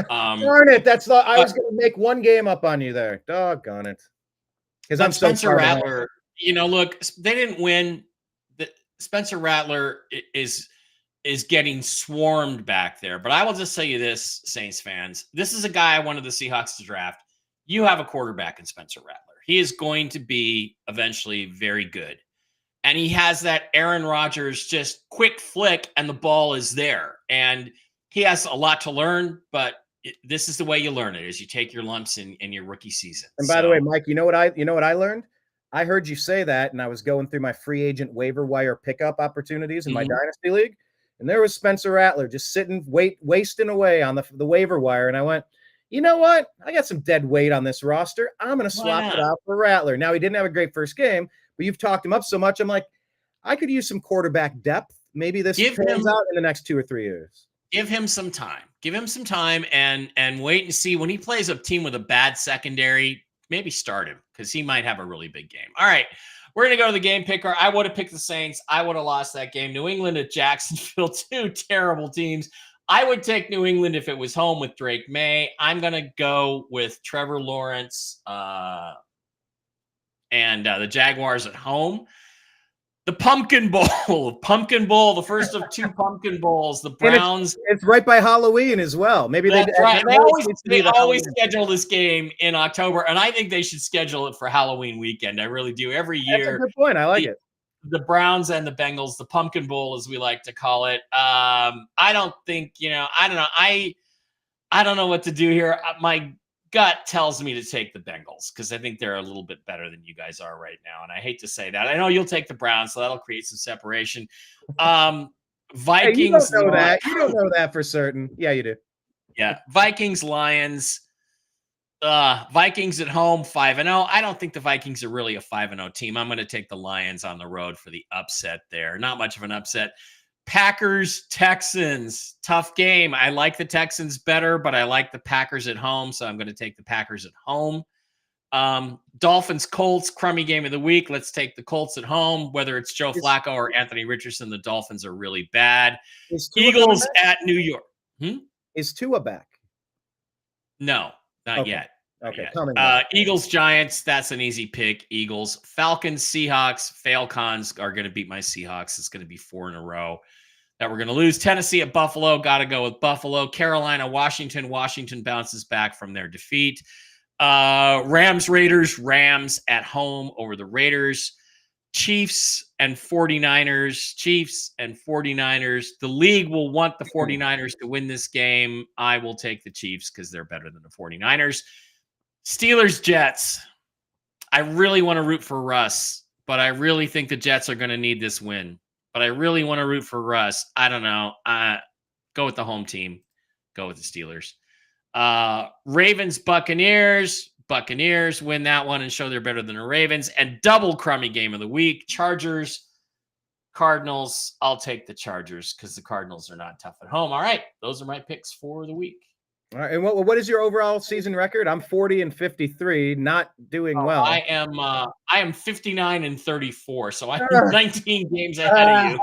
Darn it! I was going to make one game up on you there. Doggone it! Because I'm Spencer Rattler. look, they didn't win. Spencer Rattler is getting swarmed back there. But I will just tell you this, Saints fans, this is a guy I wanted the Seahawks to draft. You have a quarterback in Spencer Rattler. He is going to be eventually very good. And he has that Aaron Rodgers just quick flick and the ball is there. And he has a lot to learn, but this is the way you learn it, is you take your lumps in your rookie season. And by the way, Mike, you know what I learned? I heard you say that, and I was going through my free agent waiver wire pickup opportunities in my Dynasty League, and there was Spencer Rattler just sitting, wasting away on the waiver wire, and I went, you know what? I got some dead weight on this roster. I'm going to swap it out for Rattler. Now, he didn't have a great first game, but you've talked him up so much. I'm like, I could use some quarterback depth. Maybe this turns out in the next 2 or 3 years. Give him some time. Give him some time and wait and see. When he plays a team with a bad secondary, maybe start him because he might have a really big game. All right, we're going to go to the game picker. I would have picked the Saints. I would have lost that game. New England at Jacksonville, 2 terrible teams. I would take New England if it was home with Drake May. I'm going to go with Trevor Lawrence and the Jaguars at home. The Pumpkin Bowl, the first of 2 Pumpkin Bowls. The Browns. It's right by Halloween as well. Maybe that's right. They always schedule this game in October, and I think they should schedule it for Halloween weekend. I really do. Every year. That's a good point. I like it. The Browns and the Bengals, the Pumpkin Bowl, as we like to call it. I don't think, I don't know. I don't know what to do here. My gut tells me to take the Bengals because I think they're a little bit better than you guys are right now. And I hate to say that. I know you'll take the Browns, so that'll create some separation. Vikings. Hey, you don't know that. You don't know that for certain. Yeah, you do. Yeah. Vikings, Lions. Vikings at home, 5-0. I don't think the Vikings are really a 5-0 team. I'm going to take the Lions on the road for the upset there. Not much of an upset. Packers, Texans, tough game. I like the Texans better, but I like the Packers at home, so I'm going to take the Packers at home. Dolphins, Colts, crummy game of the week. Let's take the Colts at home. Whether it's Joe Flacco or Anthony Richardson, the Dolphins are really bad. Eagles at New York. Is Tua back? No, not yet. Okay. Eagles, Giants. That's an easy pick. Eagles, Falcons, Seahawks. Falcons are going to beat my Seahawks. It's going to be 4 in a row that we're going to lose. Tennessee at Buffalo. Got to go with Buffalo. Carolina, Washington. Washington bounces back from their defeat. Rams, Raiders. Rams at home over the Raiders. Chiefs and 49ers. Chiefs and 49ers. The league will want the 49ers to win this game. I will take the Chiefs because they're better than the 49ers. Steelers, Jets. I really want to root for Russ, but I really think the Jets are going to need this win. But I really want to root for Russ. I don't know. Go with the home team. Go with the Steelers. Ravens, Buccaneers. Buccaneers win that one and show they're better than the Ravens. And double crummy game of the week. Chargers, Cardinals. I'll take the Chargers because the Cardinals are not tough at home. All right. Those are my picks for the week. All right, and what is your overall season record? I'm 40-53, not doing well. I am 59-34, so I'm 19 games ahead of you.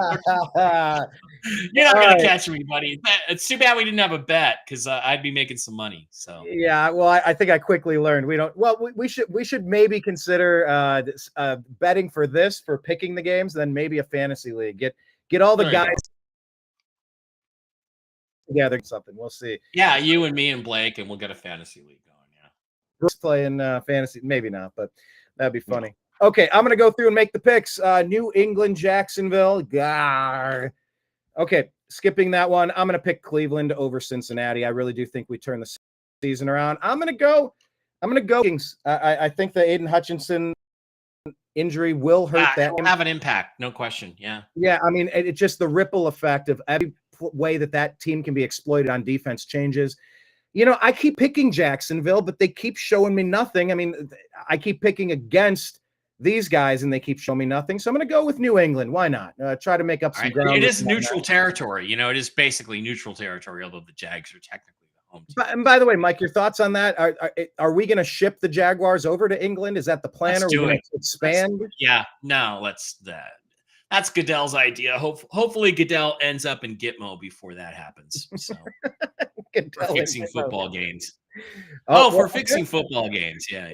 You're not going to catch me, buddy. It's too bad we didn't have a bet because I'd be making some money. So yeah, well, I think I quickly learned we don't. Well, we should maybe consider betting for picking the games, then maybe a fantasy league. Get all the guys together, something. We'll see. Yeah, you and me and Blake, and we'll get a fantasy league going. Yeah, Bruce playing fantasy, maybe not, but that'd be funny. No. Okay, I'm gonna go through and make the picks. New England, Jacksonville. Gar. Okay, skipping that one. I'm gonna pick Cleveland over Cincinnati. I really do think we turn the season around. I'm gonna go. Kings. I think the Aiden Hutchinson injury will hurt that. It will have an impact, no question. Yeah. Yeah, I mean, it's just the ripple effect of every way that team can be exploited on defense changes. I keep picking Jacksonville, but they keep showing me nothing. I mean, I keep picking against these guys and they keep showing me nothing. So I'm going to go with New England. Why not? Try to make up some ground. It is neutral territory. It is basically neutral territory, although the Jags are technically the home team. And by the way, Mike, your thoughts on that? Are we going to ship the Jaguars over to England? Is that the plan? Or are we going to expand? That's Goodell's idea. Hopefully Goodell ends up in Gitmo before that happens. So for fixing football games. For fixing football games. Yeah.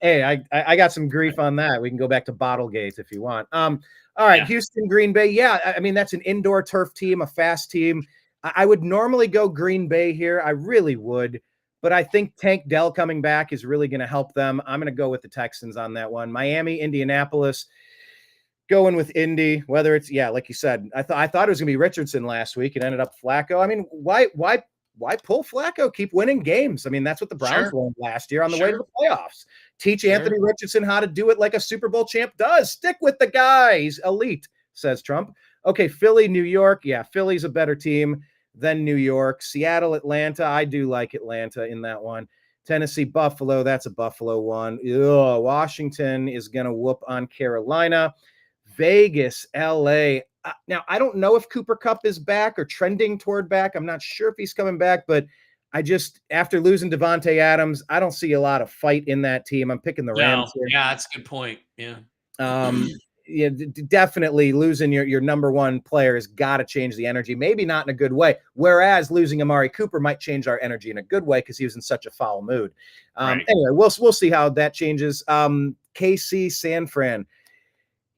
Hey, I got some grief on that. We can go back to Bottlegate if you want. All right, Yeah. Houston, Green Bay. Yeah, I mean, that's an indoor turf team, a fast team. I would normally go Green Bay here. I really would. But I think Tank Dell coming back is really going to help them. I'm going to go with the Texans on that one. Miami, Indianapolis. Going with Indy, whether it's like you said, I thought it was gonna be Richardson last week. It ended up Flacco. I mean, why pull Flacco? Keep winning games. I mean, that's what the Browns learned last year on the way to the playoffs. Teach Anthony Richardson how to do it like a Super Bowl champ does. Stick with the guy. He's elite, says Trump. Okay, Philly, New York. Yeah, Philly's a better team than New York. Seattle, Atlanta. I do like Atlanta in that one. Tennessee, Buffalo. That's a Buffalo one. Ugh, Washington is gonna whoop on Carolina. Vegas, LA. Now, I don't know if Cooper Kupp is back or trending toward back. I'm not sure if he's coming back, but after losing Devontae Adams, I don't see a lot of fight in that team. I'm picking the Rams here. Yeah, that's a good point. Yeah. Definitely losing your number one player has got to change the energy, maybe not in a good way. Whereas losing Amari Cooper might change our energy in a good way because he was in such a foul mood. Anyway, we'll see how that changes. KC, San Fran.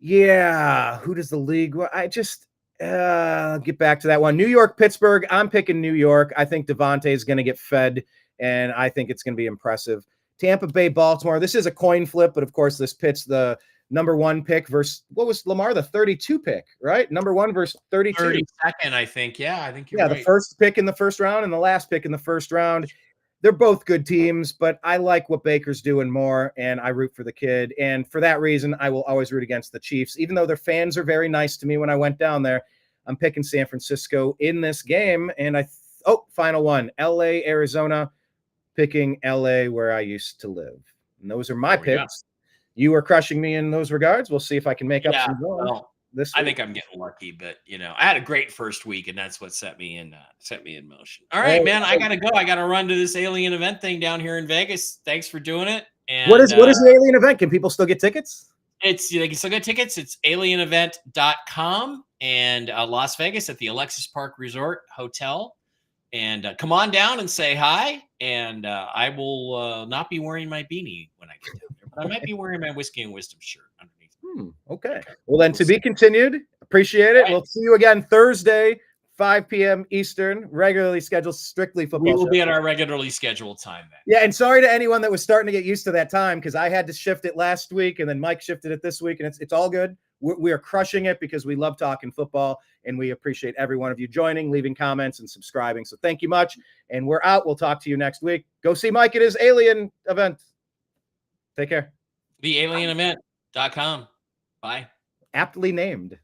Yeah, who does the league? I just get back to that one. New York, Pittsburgh. I'm picking New York. I think Devontae is going to get fed, and I think it's going to be impressive. Tampa Bay, Baltimore. This is a coin flip, but of course, this pits the number one pick versus what was Lamar, the 32 pick, right? Number one versus 32. 32nd, I think. Yeah, I think you're right. The first pick in the first round and the last pick in the first round. They're both good teams, but I like what Baker's doing more, and I root for the kid. And for that reason, I will always root against the Chiefs. Even though their fans are very nice to me when I went down there, I'm picking San Francisco in this game. And final one, LA, Arizona, picking LA where I used to live. And those are my picks. You are crushing me in those regards. We'll see if I can make up some ground. I think I'm getting lucky, but I had a great first week, and that's what set me in motion. All right, man, I gotta go. I gotta run to this alien event thing down here in Vegas. Thanks for doing it. And what is the alien event? Can people still get tickets? They can still get tickets. It's alienevent.com and Las Vegas at the Alexis Park Resort Hotel. And come on down and say hi. And I will not be wearing my beanie when I get down there, but I might be wearing my Whiskey and Wisdom shirt underneath. Okay. Well, then to be continued. Appreciate it. We'll see you again Thursday, 5 p.m. Eastern, regularly scheduled strictly football. We will be at our regularly scheduled time then. Yeah, and sorry to anyone that was starting to get used to that time because I had to shift it last week and then Mike shifted it this week, and it's all good. We are crushing it because we love talking football, and we appreciate every one of you joining, leaving comments, and subscribing. So thank you much, and we're out. We'll talk to you next week. Go see Mike at his alien event. Take care. TheAlienEvent.com. Bye. Aptly named.